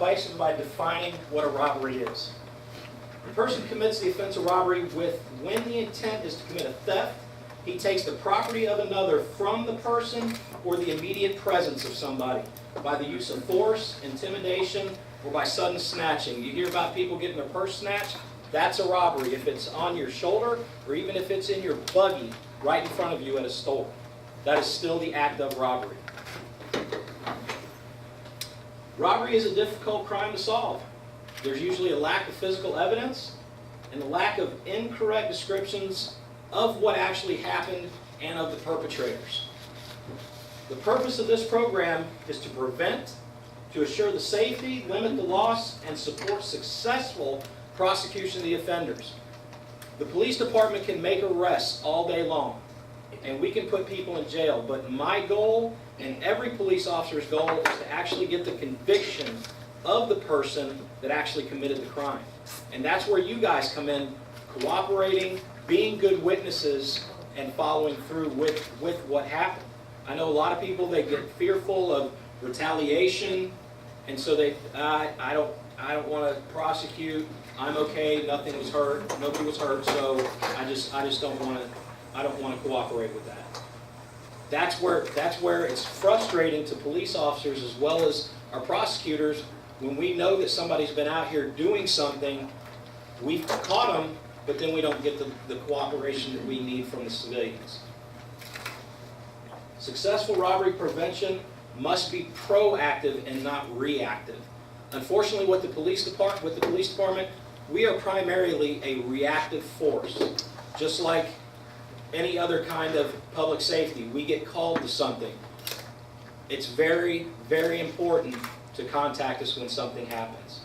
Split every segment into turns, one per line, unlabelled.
Basically by defining what a robbery is. The person commits the offense of robbery when the intent is to commit a theft. He takes the property of another from the person or the immediate presence of somebody by the use of force, intimidation, or by sudden snatching. You hear about people getting their purse snatched? That's a robbery if it's on your shoulder or even if it's in your buggy right in front of you at a store. That is still the act of robbery. Robbery is a difficult crime to solve. There's usually a lack of physical evidence and a lack of incorrect descriptions of what actually happened and of the perpetrators. The purpose of this program is to prevent, to assure the safety, limit the loss, and support successful prosecution of the offenders. The police department can make arrests all day long, and we can put people in jail, but my goal and every police officer's goal is to actually get the conviction of the person that actually committed the crime. And that's where you guys come in, cooperating, being good witnesses, and following through with what happened. I know a lot of people, they get fearful of retaliation, and so they, I don't want to prosecute. I'm okay. Nothing was hurt. Nobody was hurt. So I just don't want to. I don't want to cooperate with that. That's where it's frustrating to police officers as well as our prosecutors when we know that somebody's been out here doing something. We've caught them, but then we don't get the cooperation that we need from the civilians. Successful robbery prevention must be proactive and not reactive. Unfortunately, with the police department, we are primarily a reactive force. Just like any other kind of public safety, we get called to something. It's very, very important to contact us when something happens.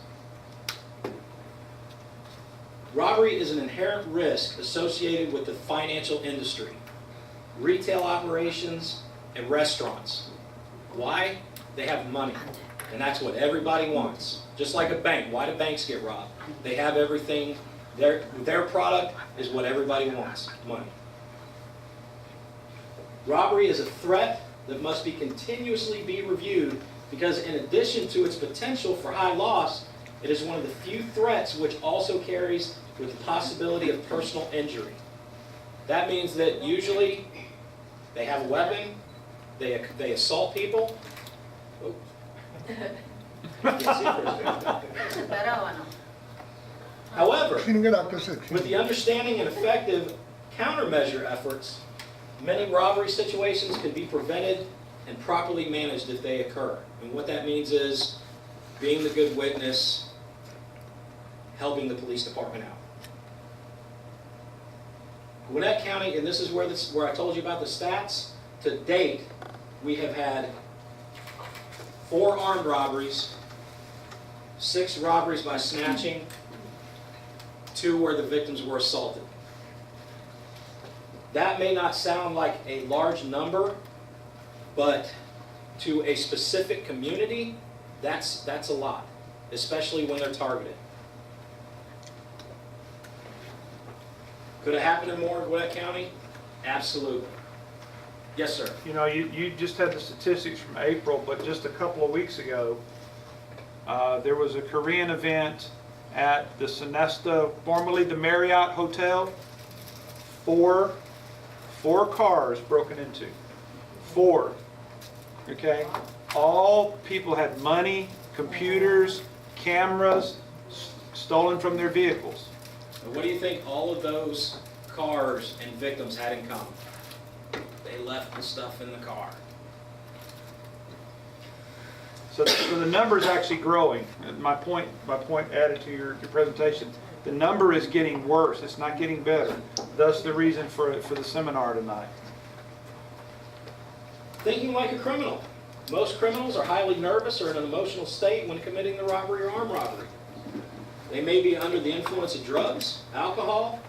Robbery is an inherent risk associated with the financial industry, retail operations, and restaurants. Why? They have money, and that's what everybody wants. Just like a bank. Why do banks get robbed? They have everything. Their product is what everybody wants, money. Robbery is a threat that must be continuously be reviewed because in addition to its potential for high loss, it is one of the few threats which also carries with the possibility of personal injury. That means that usually they have a weapon, they assault people. Oh. However, with the understanding and effective countermeasure efforts, many robbery situations can be prevented and properly managed if they occur. And what that means is being the good witness, helping the police department out. Gwinnett County, and this is where I told you about the stats, to date we have had 4 armed robberies, 6 robberies by snatching, 2 where the victims were assaulted. That may not sound like a large number, but to a specific community, that's a lot, especially when they're targeted. Could it happen in more in Gwinnett County? Absolutely. Yes, sir.
You know, you just had the statistics from April, but just a couple of weeks ago, there was a Korean event at the Sonesta, formerly the Marriott Hotel. 4 cars broken into. 4. Okay? All people had money, computers, cameras stolen from their vehicles.
And what do you think all of those cars and victims had in common? They left the stuff in the car.
So the number is actually growing. My point added to your presentation. The number is getting worse. It's not getting better. Thus the reason for the seminar tonight.
Thinking like a criminal. Most criminals are highly nervous or in an emotional state when committing the robbery or armed robbery. They may be under the influence of drugs, alcohol,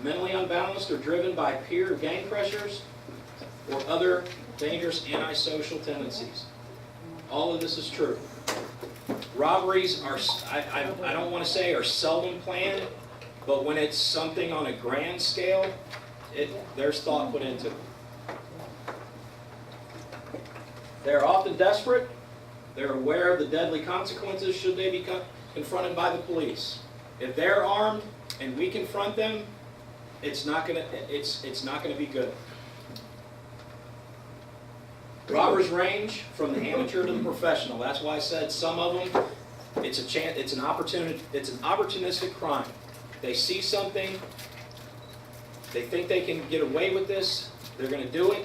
mentally unbalanced or driven by peer gang pressures, or other dangerous antisocial tendencies. All of this is true. Robberies are, I don't want to say are seldom planned, but when it's something on a grand scale, there's thought put into it. They're often desperate, They're aware of the deadly consequences should they be confronted by the police. If they're armed and we confront them, it's not gonna be good. Robbers range from the amateur to the professional. That's why I said some of them, it's an opportunistic crime. They see something, they think they can get away with this, they're going to do it,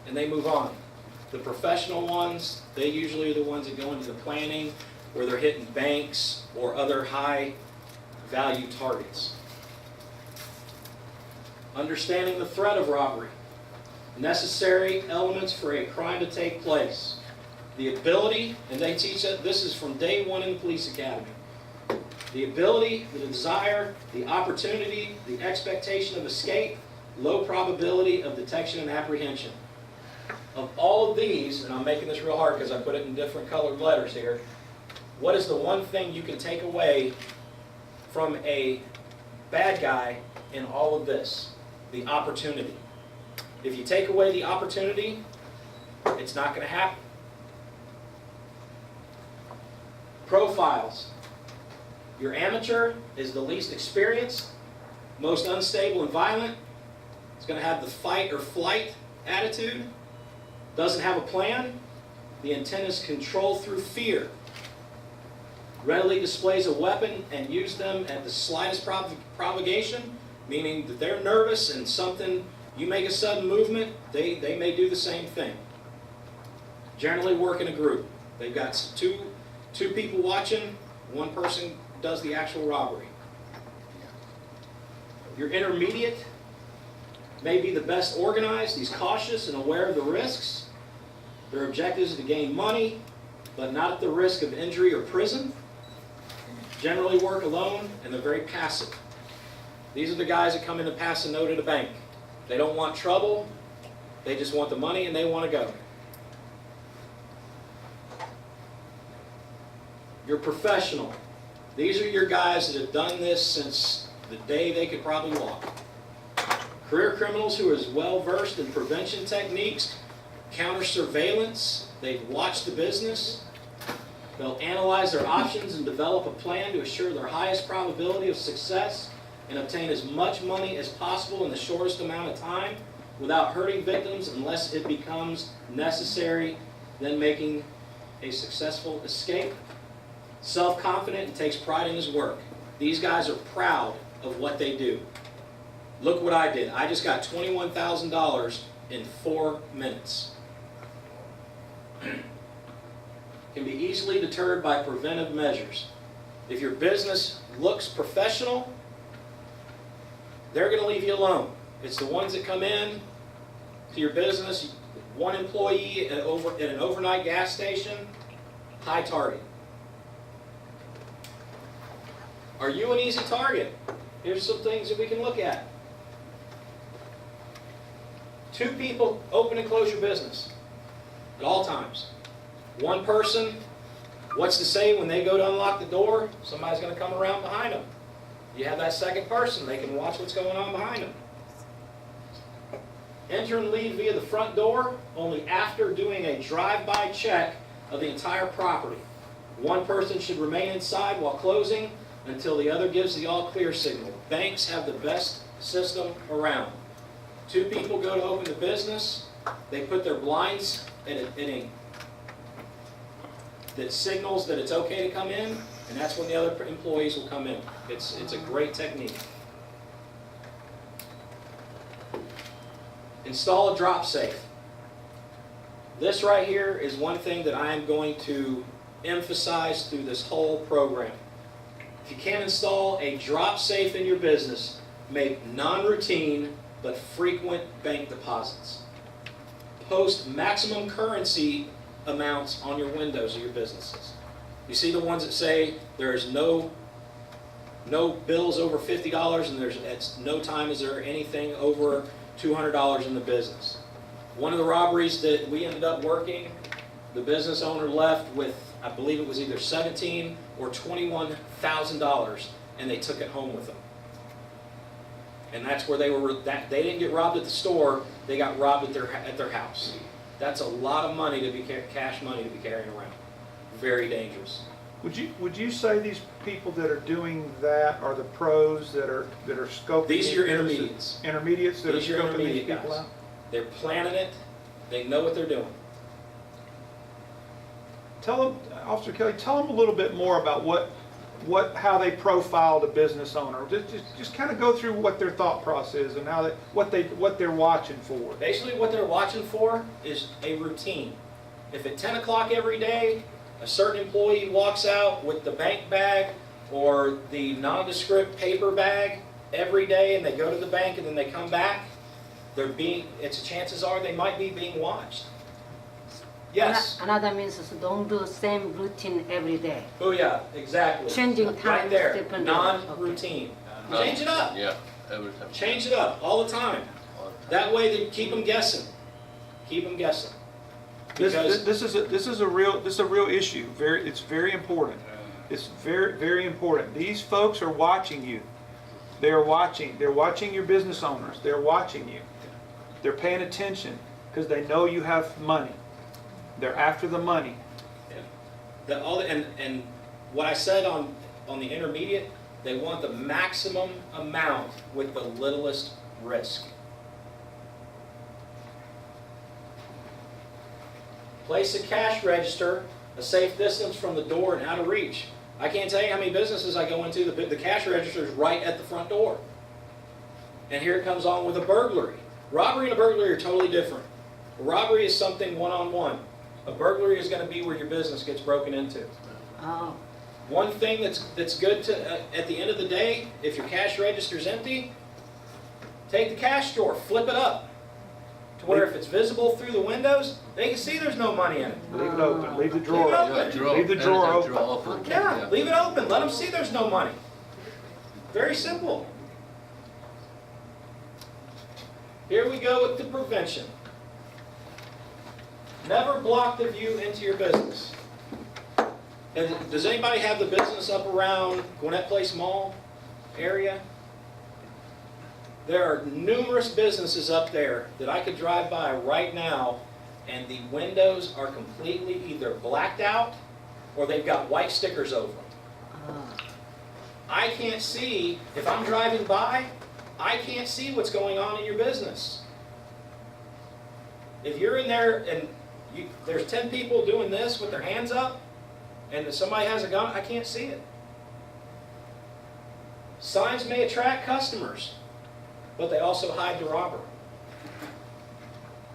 and they move on. The professional ones, they usually are the ones that go into the planning, where they're hitting banks or other high value targets. Understanding the threat of robbery. Necessary elements for a crime to take place. The ability, and they teach that this is from day one in the police academy. The ability, the desire, the opportunity, the expectation of escape, low probability of detection and apprehension. Of all of these, and I'm making this real hard because I put it in different colored letters here, what is the one thing you can take away from a bad guy in all of this? The opportunity. If you take away the opportunity, it's not going to happen. Profiles. Your amateur is the least experienced, most unstable and violent. It's going to have the fight or flight attitude. Doesn't have a plan. The intent is control through fear. Readily displays a weapon and use them at the slightest provocation, meaning that they're nervous and something, you make a sudden movement, they may do the same thing. Generally work in a group. They've got two people watching, one person does the actual robbery. Your intermediate may be the best organized. He's cautious and aware of the risks. Their objective is to gain money, but not at the risk of injury or prison. Generally work alone, and they're very passive. These are the guys that come in to pass a note at a bank. They don't want trouble. They just want the money and they want to go. You're professional. These are your guys that have done this since the day they could probably walk. Career criminals who are as well versed in prevention techniques, counter surveillance, they've watched the business. They'll analyze their options and develop a plan to assure their highest probability of success and obtain as much money as possible in the shortest amount of time without hurting victims unless it becomes necessary, then making a successful escape. Self-confident and takes pride in his work. These guys are proud of what they do. Look what I did. I just got $21,000 in 4 minutes. Can be easily deterred by preventive measures. If your business looks professional, they're going to leave you alone. It's the ones that come in to your business, one employee at an overnight gas station, high target. Are you an easy target? Here's some things that we can look at. 2 people open and close your business at all times. One person, what's to say when they go to unlock the door, somebody's going to come around behind them. You have that second person, they can watch what's going on behind them. Enter and leave via the front door only after doing a drive-by check of the entire property. One person should remain inside while closing until the other gives the all-clear signal. Banks have the best system around. 2 people go to open the business, they put their blinds that signals that it's okay to come in, and that's when the other employees will come in. It's a great technique. Install a drop safe. This right here is one thing that I am going to emphasize through this whole program. If you can't install a drop safe in your business, make non-routine but frequent bank deposits. Post maximum currency amounts on your windows of your businesses. You see the ones that say there's no bills over $50 and at no time is there anything over $200 in the business. One of the robberies that we ended up working, the business owner left with, I believe it was either $17,000 or $21,000, and they took it home with them. And that's where they didn't get robbed at the store, they got robbed at their house. That's a lot of money to be cash money to be carrying around. Very dangerous.
Would you say these people that are doing that are the pros that are scoping?
These are your intermediates.
Intermediates that
These
are
are your
scoping these
intermediate
people
guys.
out?
They're planning it. They know what they're doing.
Tell them, Officer Kelly, tell them a little bit more about how they profiled a business owner. Just kind of go through what their thought process is and what they're watching for.
Basically what they're watching for is a routine. If at 10 o'clock every day, a certain employee walks out with the bank bag or the nondescript paper bag every day and they go to the bank and then they come back, chances are they might be being watched. Yes.
Another means is don't do same routine every day.
Oh yeah, exactly.
Changing
Right
times,
there,
different.
non-routine. Change it up.
Yeah, every time.
Change it up all the time. That way they keep them guessing. Keep them guessing. Because
This is a real issue. It's very important. It's very important. These folks are watching you. They're watching your business owners. They're watching you. They're paying attention because they know you have money. They're after the money.
and what I said on the intermediate, they want the maximum amount with the littlest risk. Place a cash register a safe distance from the door and out of reach. I can't tell you how many businesses I go into, the cash register is right at the front door. And here it comes on with a burglary. Robbery and a burglary are totally different. A robbery is something one-on-one. A burglary is going to be where your business gets broken into.
Oh,
One thing that's good to, at the end of the day, if your cash register is empty, take the cash drawer, flip it up, to where if it's visible through the windows, they can see there's no money in it.
Leave it open. Leave the drawer
Leave it
open.
open.
Leave the drawer open.
okay.
Yeah, leave it open. Let them see there's no money. Very simple. Here we go with the prevention. Never block the view into your business. And does anybody have the business up around Gwinnett Place Mall area? There are numerous businesses up there that I could drive by right now and the windows are completely either blacked out or they've got white stickers over them.
Ah,
I can't see, if I'm driving by, I can't see what's going on in your business. If you're in there and there's 10 people doing this with their hands up and somebody has a gun, I can't see it. Signs may attract customers, but they also hide the robber.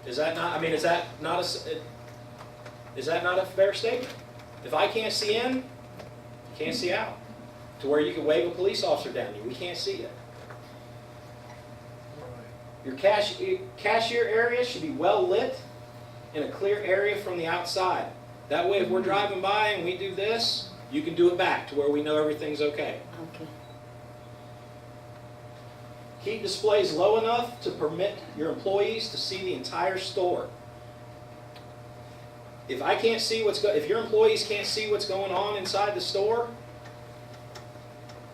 Is that not, is that not a fair statement? If I can't see in, you can't see out. To where you can wave a police officer down you, we can't see it. Your cashier area should be well lit in a clear area from the outside. That way if we're driving by and we do this, you can do it back to where we know everything's okay.
okay.
Keep displays low enough to permit your employees to see the entire store. If your employees can't see what's going on inside the store,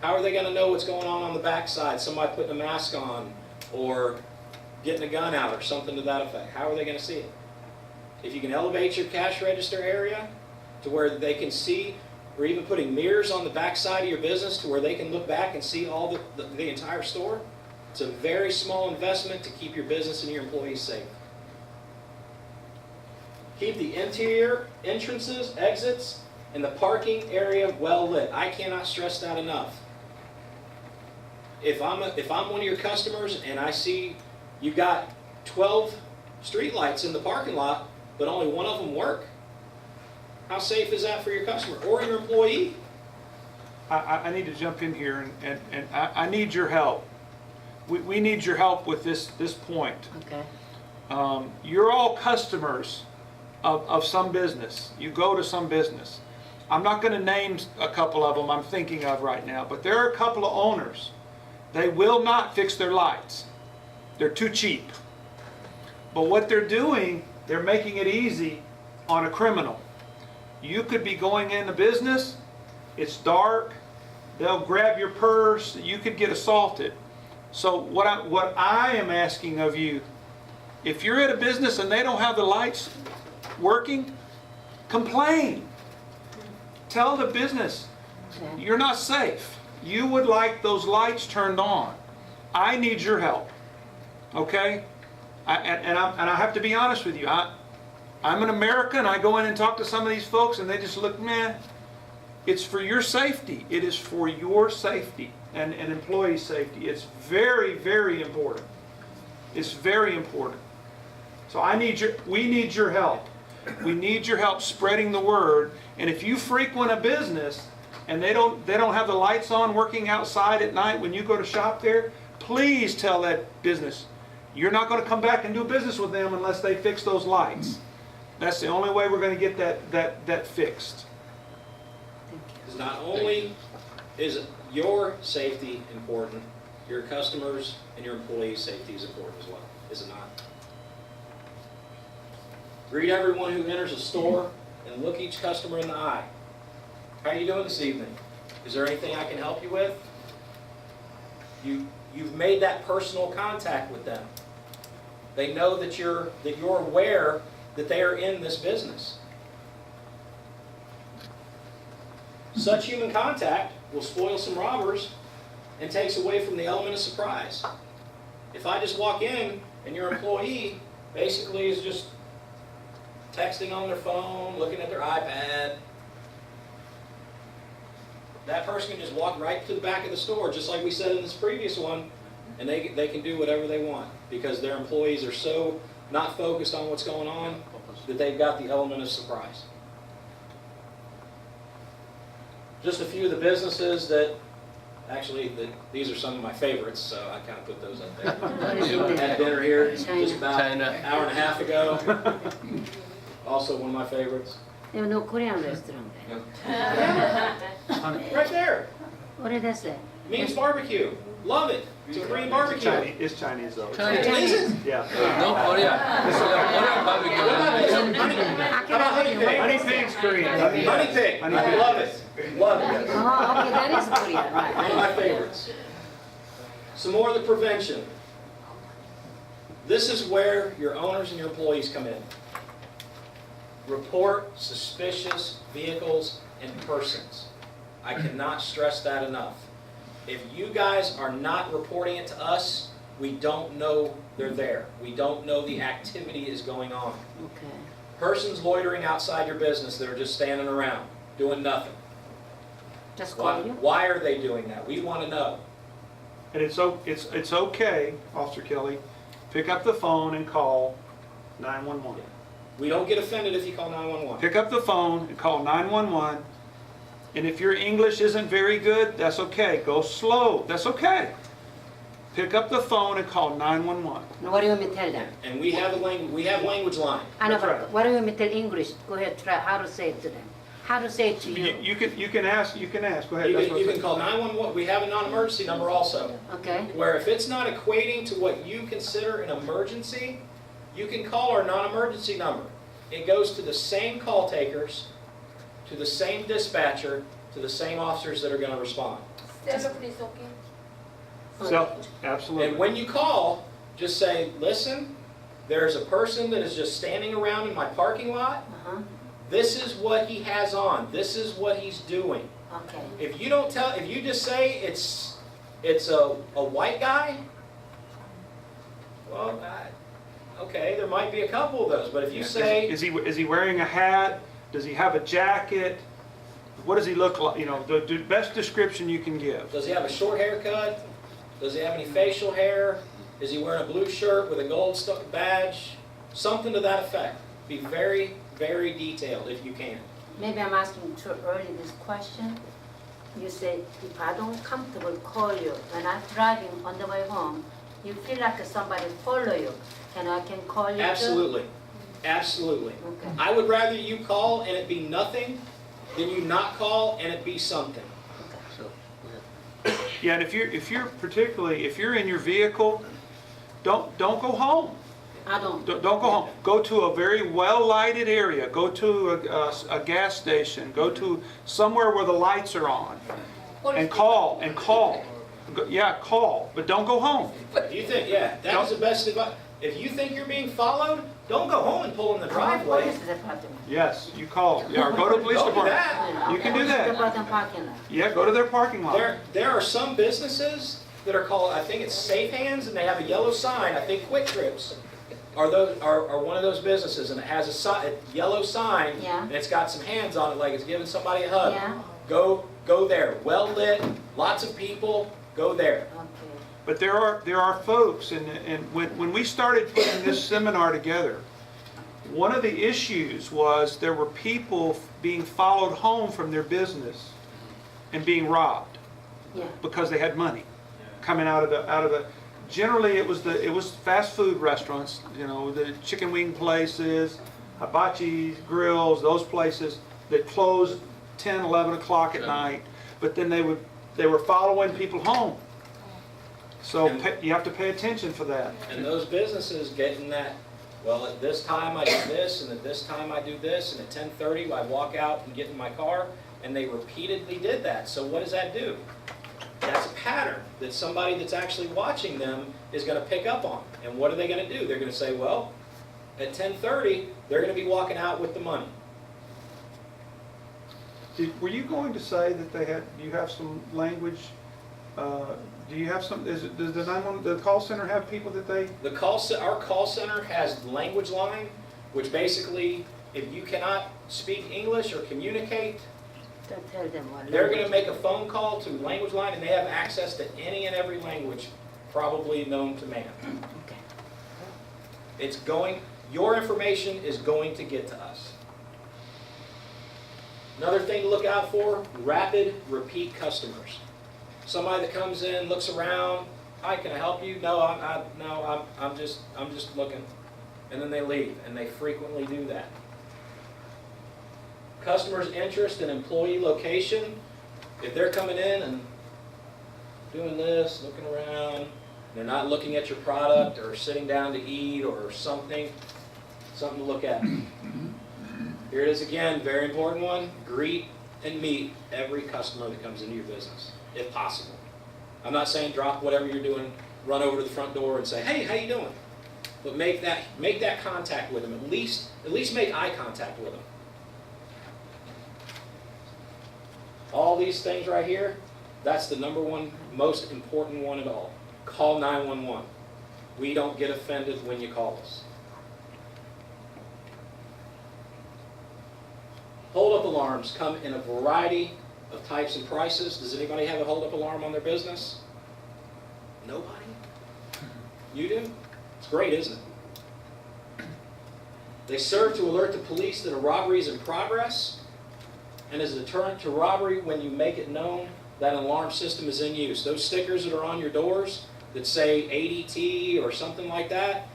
how are they going to know what's going on the backside? Somebody putting a mask on or getting a gun out or something to that effect. How are they going to see it? If you can elevate your cash register area to where they can see, or even putting mirrors on the backside of your business to where they can look back and see all the entire store, it's a very small investment to keep your business and your employees safe. Keep the interior entrances, exits, and the parking area well lit. I cannot stress that enough. If I'm one of your customers and I see you got 12 street lights in the parking lot, but only one of them work, how safe is that for your customer or your employee?
I need to jump in here and I need your help. We need your help with this point.
Okay.
You're all customers of some business. You go to some business. I'm not going to name a couple of them I'm thinking of right now, but there are a couple of owners. They will not fix their lights. They're too cheap. But what they're doing, they're making it easy on a criminal. You could be going into business, it's dark, they'll grab your purse, you could get assaulted. So what I am asking of you If you're at a business and they don't have the lights working, complain. Tell the business,
Okay.
you're not safe. You would like those lights turned on. I need your help. Okay? And I have to be honest with you. I'm an American. I go in and talk to some of these folks and they just look, man, it's for your safety. It is for your safety and employee safety. It's very, very important. It's very important. So we need your help. We need your help spreading the word. And if you frequent a business and they don't have the lights on working outside at night when you go to shop there, please tell that business, you're not going to come back and do business with them unless they fix those lights. That's the only way we're going to get that fixed.
Because not only is your safety important, your customers and your employees' safety is important as well, is it not? Greet everyone who enters a store and look each customer in the eye. How are you doing this evening? Is there anything I can help you with? You've made that personal contact with them. They know that you're aware that they are in this business. Such human contact will spoil some robbers and takes away from the element of surprise. If I just walk in and your employee basically is just texting on their phone, looking at their iPad, that person can just walk right to the back of the store, just like we said in this previous one, and they can do whatever they want because their employees are so not focused on what's going on that they've got the element of surprise. Just a few of the businesses that, actually, these are some of my favorites, so I kind of put those up there. Had dinner here just about an hour and a half ago. Also one of my favorites.
There was no Korean restaurant there.
Right there.
What did I say?
Means barbecue. Love it. It's a Korean barbecue.
It's Chinese though.
Is it?
Yeah.
No Korea. Korean barbecue.
How about honey pig?
Honey pig's Korean.
Honey pig. I love it. Love it.
Oh, okay, that is Korean,
One of
right?
my favorites. Some more of the prevention. This is where your owners and your employees come in. Report suspicious vehicles and persons. I cannot stress that enough. If you guys are not reporting it to us, we don't know they're there. We don't know the activity is going on.
Okay.
Persons loitering outside your business that are just standing around, doing nothing.
Just call you?
Why are they doing that? We want to know.
And it's okay, Officer Kelly, pick up the phone and call 911.
We don't get offended if you call 911.
Pick up the phone and call 911. And if your English isn't very good, that's okay. Go slow. That's okay. Pick up the phone and call 911.
Now, what do you want me to tell them?
And we have language line.
I know,
That's
but
right.
what do you want me to tell English? Go ahead, try how to say it to them. How to say it to you.
You can ask. Go ahead.
You
That's what
can
I'm saying.
call 911. We have a non-emergency number also,
Okay?
where if it's not equating to what you consider an emergency, you can call our non-emergency number. It goes to the same call takers, to the same dispatcher, to the same officers that are going to respond.
Absolutely.
And when you call, just say, listen, there's a person that is just standing around in my parking lot.
Uh-huh.
This is what he has on. This is what he's doing.
Okay.
If you just say it's a white guy, well, okay, there might be a couple of those. But if you say,
Is he wearing a hat? Does he have a jacket? What does he look like? You know, the best description you can give.
does he have a short haircut? Does he have any facial hair? Is he wearing a blue shirt with a gold badge? Something to that effect. Be very, very detailed if you can.
Maybe I'm asking too early this question. You say, if I don't comfortable call you, when I'm driving on the way home, you feel like somebody follow you, and I can call you too?
Absolutely. Absolutely.
Okay.
I would rather you call and it be nothing than you not call and it be something.
Yeah, and if you're in your vehicle, don't go home.
I don't.
Don't go home. Go to a very well-lighted area. Go to a gas station. Go to somewhere where the lights are on. And call. Yeah, call. But don't go home.
If you think, yeah, that was the best advice. If you think you're being followed, don't go home and pull in the
Police
driveway.
department.
Yes, you call. Yeah, or go to the police
Don't do
department.
that.
You can do
Police
that.
department parking lot.
Yeah, go to their parking lot.
There are some businesses that are called, I think it's Safe Hands, and they have a yellow sign. I think Quick Trips are one of those businesses, and it has a yellow sign,
Yeah.
and it's got some hands on it like it's giving somebody a hug.
Yeah.
Go there. Well lit, lots of people. Go there.
Okay.
But there are folks, and when we started putting this seminar together, one of the issues was there were people being followed home from their business and being robbed
Yeah.
because they had money coming out of the. Generally, it was fast food restaurants, the chicken wing places, hibachi grills, those places that closed 10, 11 o'clock at night. But then they were following people home. So you have to pay attention for that.
And those businesses getting that, well, at this time I do this, and at this time I do this, and at 10:30 I walk out and get in my car, and they repeatedly did that. So what does that do? That's a pattern that somebody that's actually watching them is going to pick up on. And what are they going to do? They're going to say, well, at 10:30 they're going to be walking out with the money.
Were you going to say that you have some language? Do you have some? Does the call center have people that they?
Our call center has language line, which basically, if you cannot speak English or communicate,
Don't tell them what.
they're going to make a phone call to language line, and they have access to any and every language probably known to man.
Okay.
Your information is going to get to us. Another thing to look out for, rapid repeat customers. Somebody that comes in, looks around, hi, can I help you? No, I'm just looking. And then they leave, and they frequently do that. Customers' interest in employee location, if they're coming in and doing this, looking around, they're not looking at your product or sitting down to eat or something to look at. Here it is again, very important one, greet and meet every customer that comes into your business, if possible. I'm not saying drop whatever you're doing, run over to the front door and say, hey, how you doing? But make that contact with them, at least make eye contact with them. All these things right here, that's the number one most important one at all. Call 911. We don't get offended when you call us. Hold-up alarms come in a variety of types and prices. Does anybody have a hold-up alarm on their business? Nobody? You do? It's great, isn't it? They serve to alert the police that a robbery is in progress, and as a deterrent to robbery when you make it known that an alarm system is in use. Those stickers that are on your doors that say ADT or something like that,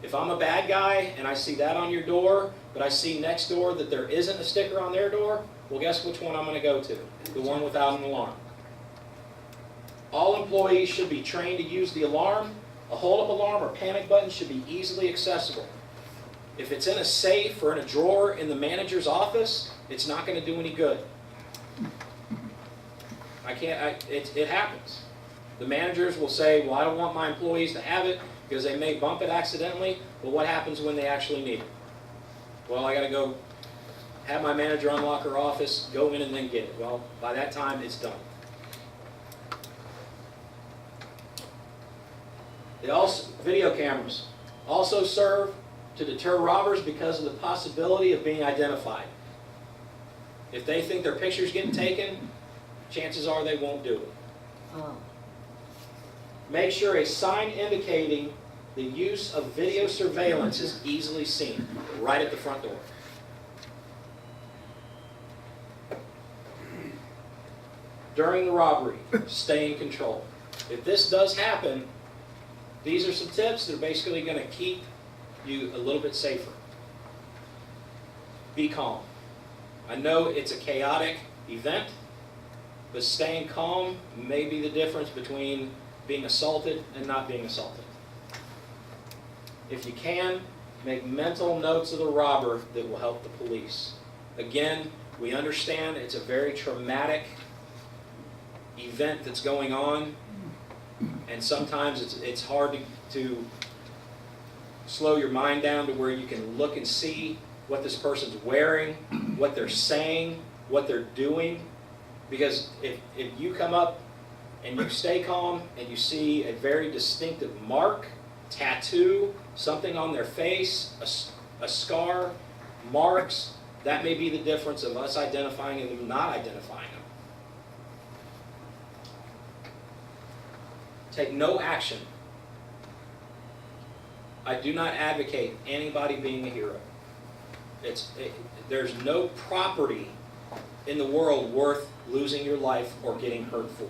if I'm a bad guy and I see that on your door, but I see next door that there isn't a sticker on their door, well, guess which one I'm going to go to? The one without an alarm. All employees should be trained to use the alarm. A hold-up alarm or panic button should be easily accessible. If it's in a safe or in a drawer in the manager's office, it's not going to do any good. It happens. The managers will say, well, I don't want my employees to have it because they may bump it accidentally, but what happens when they actually need it? Well, I got to go have my manager unlock her office, go in and then get it. Well, by that time, it's done. Video cameras also serve to deter robbers because of the possibility of being identified. If they think their picture's getting taken, chances are they won't do it.
Oh.
Make sure a sign indicating the use of video surveillance is easily seen, right at the front door. During the robbery, stay in control. If this does happen, these are some tips that are basically going to keep you a little bit safer. Be calm. I know it's a chaotic event, but staying calm may be the difference between being assaulted and not being assaulted. If you can, make mental notes of the robber that will help the police. Again, we understand it's a very traumatic event that's going on, and sometimes it's hard to slow your mind down to where you can look and see what this person's wearing, what they're saying, what they're doing. Because if you come up and you stay calm and you see a very distinctive mark, tattoo, something on their face, a scar, marks, that may be the difference of us identifying and them not identifying them. Take no action. I do not advocate anybody being a hero. There's no property in the world worth losing your life or getting hurt for.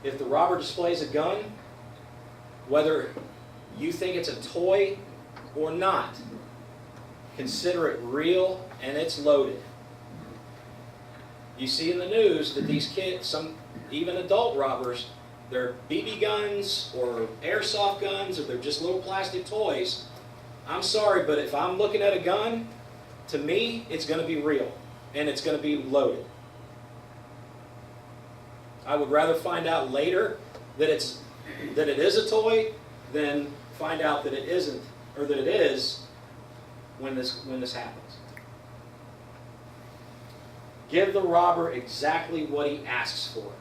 If the robber displays a gun, whether you think it's a toy or not, consider it real and it's loaded. You see in the news that these kids, some even adult robbers, they're BB guns or airsoft guns or they're just little plastic toys. I'm sorry, but if I'm looking at a gun, to me, it's going to be real and it's going to be loaded. I would rather find out later that it is a toy than find out that it isn't, or that it is when this happens. Give the robber exactly what he asks for.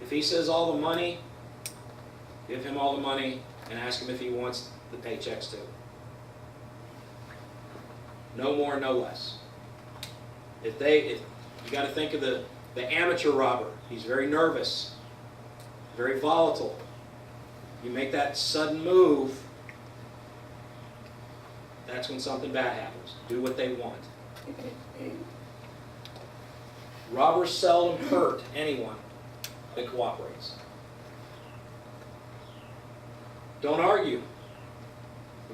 If he says all the money, give him all the money and ask him if he wants the paychecks too. No more, no less. If you got to think of the amateur robber. He's very nervous, very volatile. You make that sudden move, that's when something bad happens. Do what they want. Robbers seldom hurt anyone that cooperates. Don't argue.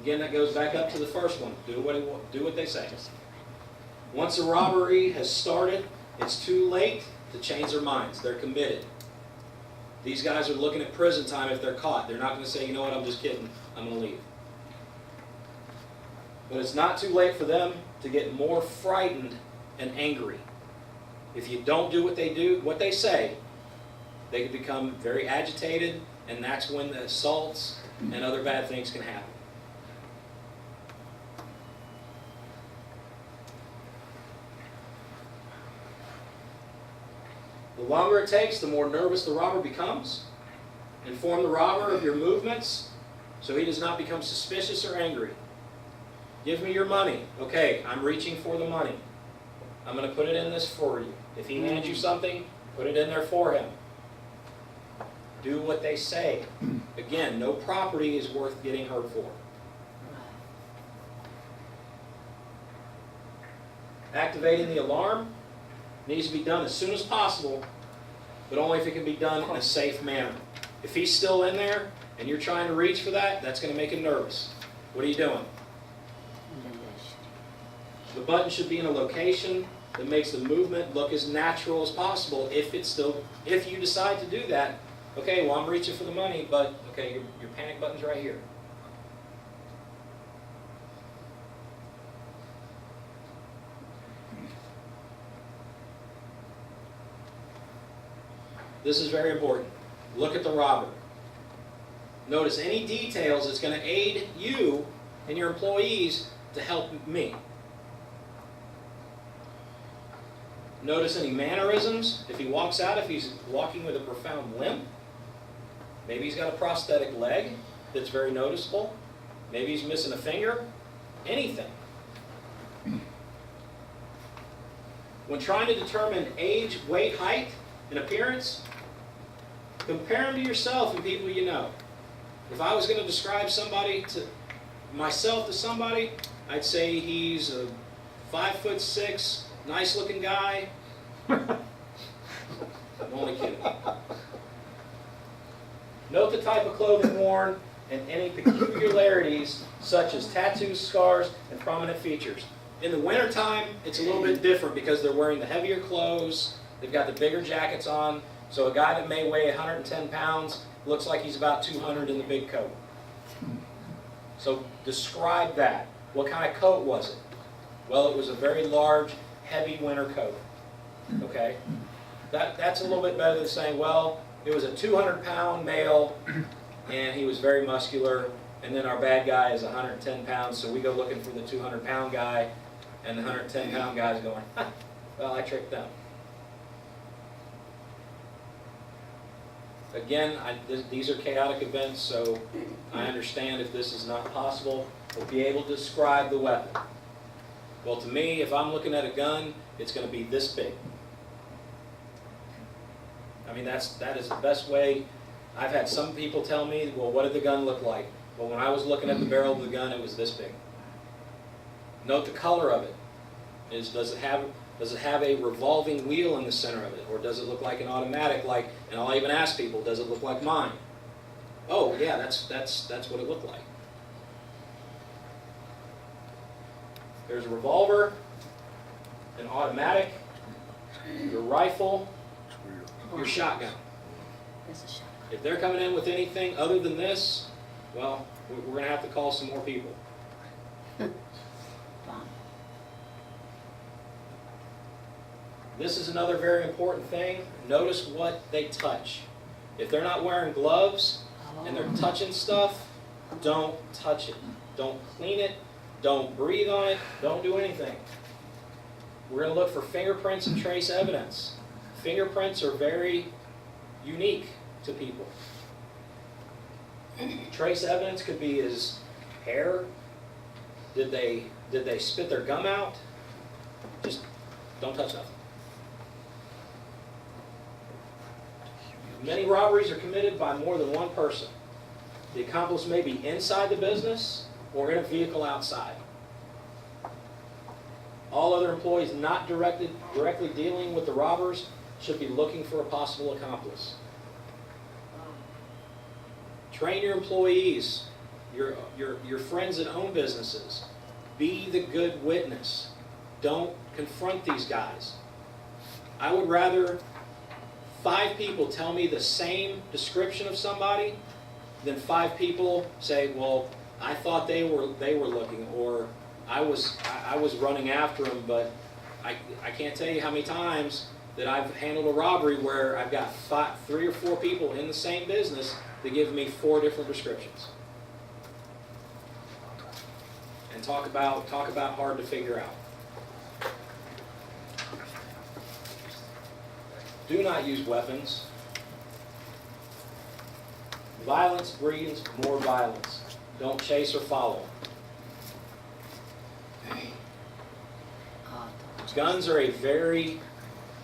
Again, that goes back up to the first one. Do what they say. Once a robbery has started, it's too late to change their minds. They're committed. These guys are looking at prison time if they're caught. They're not going to say, you know what, I'm just kidding. I'm going to leave. But it's not too late for them to get more frightened and angry. If you don't do what they say, they can become very agitated, and that's when the assaults and other bad things can happen. The longer it takes, the more nervous the robber becomes. Inform the robber of your movements so he does not become suspicious or angry. Give me your money. Okay, I'm reaching for the money. I'm going to put it in this for you. If he hands you something, put it in there for him. Do what they say. Again, no property is worth getting hurt for. Activating the alarm needs to be done as soon as possible, but only if it can be done in a safe manner. If he's still in there and you're trying to reach for that, that's going to make him nervous. What are you doing? The button should be in a location that makes the movement look as natural as possible. If you decide to do that, okay, well, I'm reaching for the money, but okay, your panic button's right here. This is very important. Look at the robber. Notice any details that's going to aid you and your employees to help me. Notice any mannerisms. If he walks out, if he's walking with a profound limp, maybe he's got a prosthetic leg that's very noticeable. Maybe he's missing a finger. Anything. When trying to determine age, weight, height, and appearance, compare them to yourself and people you know. If I was going to describe myself to somebody, I'd say he's a 5'6", nice-looking guy. I'm only kidding. Note the type of clothing worn and any peculiarities such as tattoos, scars, and prominent features. In the wintertime, it's a little bit different because they're wearing the heavier clothes. They've got the bigger jackets on. So a guy that may weigh 110 pounds looks like he's about 200 in the big coat. So describe that. What kind of coat was it? Well, it was a very large, heavy winter coat. Okay? That's a little bit better than saying, well, it was a 200-pound male and he was very muscular, and then our bad guy is 110 pounds, so we go looking for the 200-pound guy, and the 110-pound guy's going, well, I tricked them. Again, these are chaotic events, so I understand if this is not possible, but be able to describe the weapon. Well, to me, if I'm looking at a gun, it's going to be this big. I mean, that is the best way. I've had some people tell me, well, what did the gun look like? Well, when I was looking at the barrel of the gun, it was this big. Note the color of it. Does it have a revolving wheel in the center of it, or does it look like an automatic? And I'll even ask people, does it look like mine? Oh, yeah, that's what it looked like. There's a revolver, an automatic, your rifle, your shotgun.
That's a shotgun.
If they're coming in with anything other than this, well, we're going to have to call some more people. This is another very important thing. Notice what they touch. If they're not wearing gloves and they're touching stuff, don't touch it. Don't clean it. Don't breathe on it. Don't do anything. We're going to look for fingerprints and trace evidence. Fingerprints are very unique to people. Trace evidence could be his hair. Did they spit their gum out? Just don't touch nothing. Many robberies are committed by more than one person. The accomplice may be inside the business or in a vehicle outside. All other employees not directly dealing with the robbers should be looking for a possible accomplice. Train your employees, your friends that own businesses. Be the good witness. Don't confront these guys. I would rather 5 people tell me the same description of somebody than 5 people say, well, I thought they were looking, or I was running after them, but I can't tell you how many times that I've handled a robbery where I've got 3 or 4 people in the same business that give me 4 different descriptions. And talk about hard to figure out. Do not use weapons. Violence breeds more violence. Don't chase or follow. Guns are a very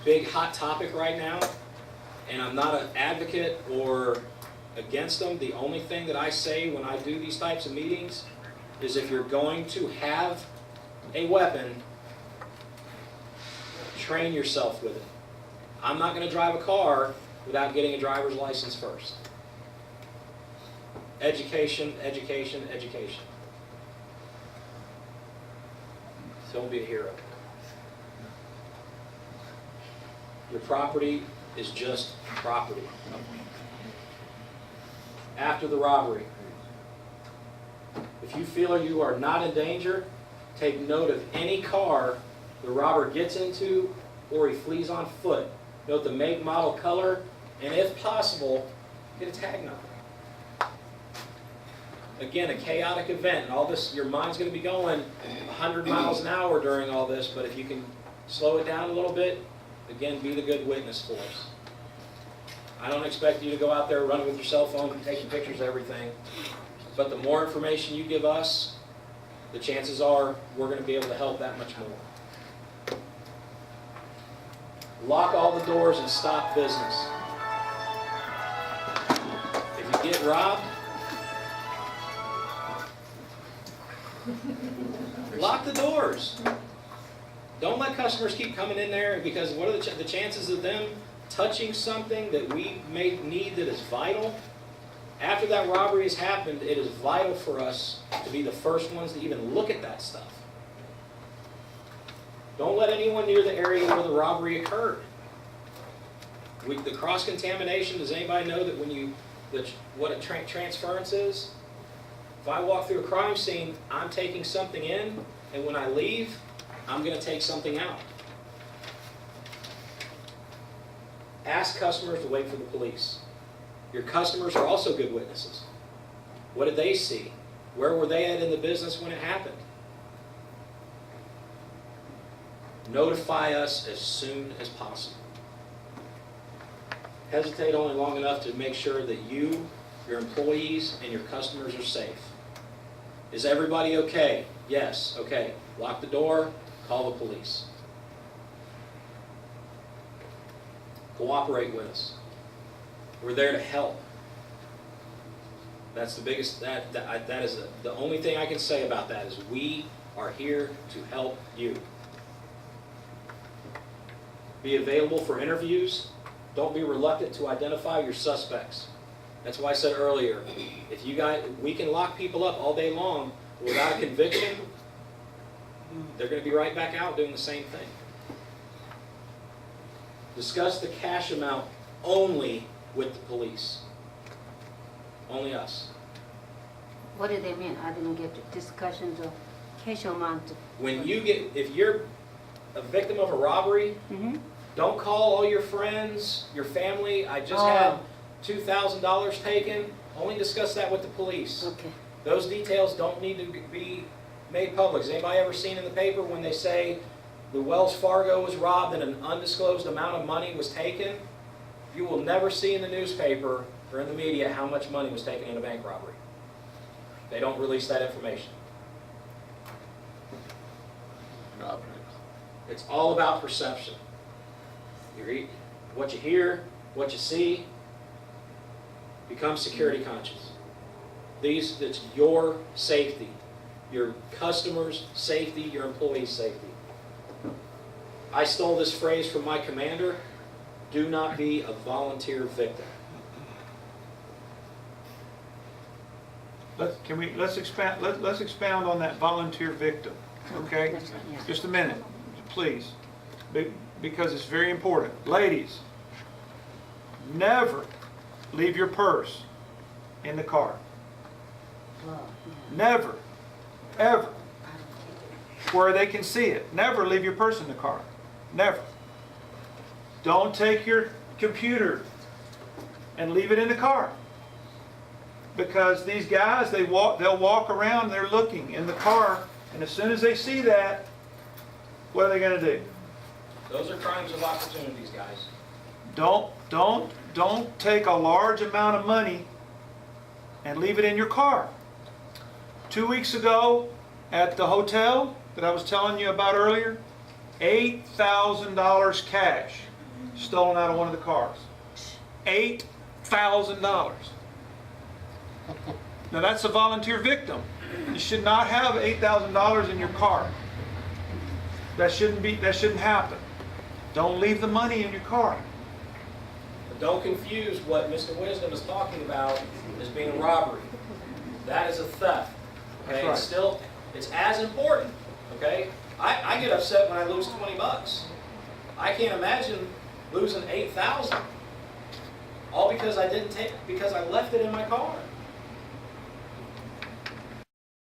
big hot topic right now, and I'm not an advocate or against them. The only thing that I say when I do these types of meetings is if you're going to have a weapon, train yourself with it. I'm not going to drive a car without getting a driver's license first. Education, education, education. Don't be a hero. Your property is just property. After the robbery, if you feel you are not in danger, take note of any car the robber gets into or he flees on foot. Note the make, model, color, and if possible, get a tag number. Again, a chaotic event, and all this, your mind's going to be going 100 miles an hour during all this, but if you can slow it down a little bit, again, be the good witness for us. I don't expect you to go out there running with your cell phone and taking pictures of everything, but the more information you give us, the chances are we're going to be able to help that much more. Lock all the doors and stop business. If you get robbed, lock the doors. Don't let customers keep coming in there, because what are the chances of them touching something that we may need that is vital? After that robbery has happened, it is vital for us to be the first ones to even look at that stuff. Don't let anyone near the area where the robbery occurred. The cross-contamination, does anybody know that what a transference is? If I walk through a crime scene, I'm taking something in, and when I leave, I'm going to take something out. Ask customers to wait for the police. Your customers are also good witnesses. What did they see? Where were they at in the business when it happened? Notify us as soon as possible. Hesitate only long enough to make sure that you, your employees, and your customers are safe. Is everybody okay? Yes, okay. Lock the door, call the police. Cooperate with us. We're there to help. That's the biggest, that is the only thing I can say about that is we are here to help you. Be available for interviews. Don't be reluctant to identify your suspects. That's why I said earlier, if you guys, we can lock people up all day long without a conviction, they're going to be right back out doing the same thing. Discuss the cash amount only with the police. Only us.
What do they mean? I didn't get the discussions of cash amount.
When you get, if you're a victim of a robbery, don't call all your friends, your family. I just had $2,000 taken. Only discuss that with the police.
Okay.
Those details don't need to be made public. Has anybody ever seen in the paper when they say the Wells Fargo was robbed and an undisclosed amount of money was taken? You will never see in the newspaper or in the media how much money was taken in a bank robbery. They don't release that information. It's all about perception. What you hear, what you see, become security conscious. It's your safety, your customers' safety, your employees' safety. I stole this phrase from my commander: do not be a volunteer victim.
Let's expound on that volunteer victim, okay?
That's right, yeah.
Just a minute, please, because it's very important. Ladies, never leave your purse in the car.
Well, yeah.
Never, ever, where they can see it. Never leave your purse in the car. Never. Don't take your computer and leave it in the car. Because these guys, they'll walk around, they're looking in the car, and as soon as they see that, what are they going to do?
Those are crimes of opportunities, guys.
Don't take a large amount of money and leave it in your car. 2 weeks ago at the hotel that I was telling you about earlier, $8,000 cash stolen out of one of the cars. $8,000. Now that's a volunteer victim. You should not have $8,000 in your car. That shouldn't happen. Don't leave the money in your car.
But don't confuse what Mr. Wisdom is talking about as being a robbery. That is a theft. Okay?
That's right.
It's as important. Okay? I get upset when I lose $20. I can't imagine losing $8,000. All because I left it in my car.